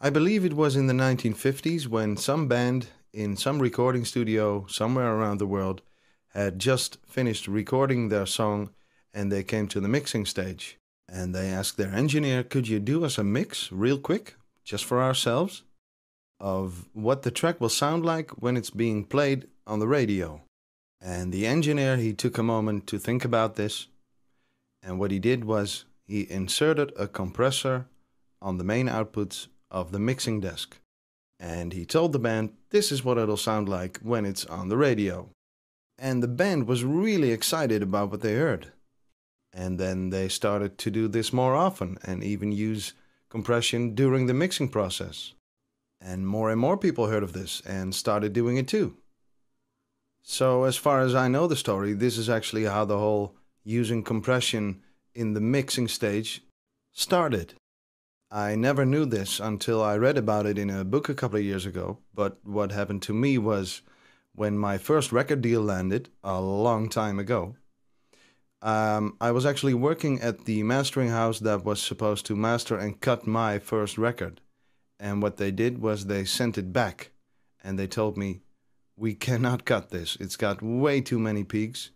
I believe it was in the 1950s when some band in some recording studio somewhere around the world had just finished recording their song and they came to the mixing stage. And they asked their engineer, could you do us a mix real quick, just for ourselves, of what the track will sound like when it's being played on the radio? And the engineer, he took a moment to think about this. And what he did was he inserted a compressor on the main outputs of the mixing desk. And he told the band, this is what it'll sound like when it's on the radio. And the band was really excited about what they heard. And then they started to do this more often and even use compression during the mixing process. And more people heard of this and started doing it too. So as far as I know the story, this is actually how the whole using compression in the mixing stage started. I never knew this until I read about it in a book a couple of years ago, but what happened to me was when my first record deal landed a long time ago, I was actually working at the mastering house that was supposed to master and cut my first record. And what they did was they sent it back and they told me, we cannot cut this. It's got way too many peaks.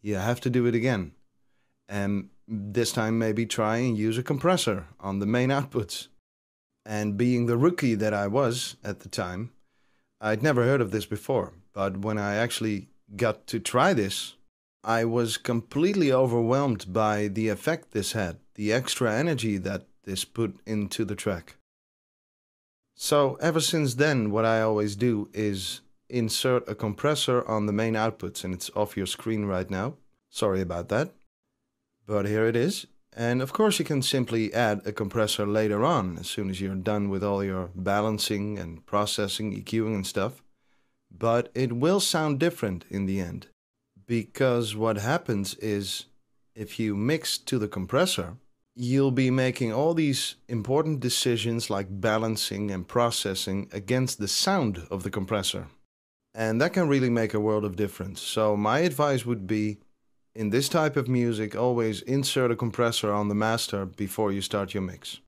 You have to do it again. And this time maybe try and use a compressor on the main outputs. And being the rookie that I was at the time, I'd never heard of this before. But when I actually got to try this, I was completely overwhelmed by the effect this had, the extra energy that this put into the track. So ever since then, what I always do is insert a compressor on the main outputs, and it's off your screen right now. Sorry about that. But here it is. And of course you can simply add a compressor later on, as soon as you're done with all your balancing and processing, EQing and stuff. But it will sound different in the end. Because what happens is, if you mix to the compressor, you'll be making all these important decisions like balancing and processing against the sound of the compressor. And that can really make a world of difference. So my advice would be, in this type of music, always insert a compressor on the master before you start your mix.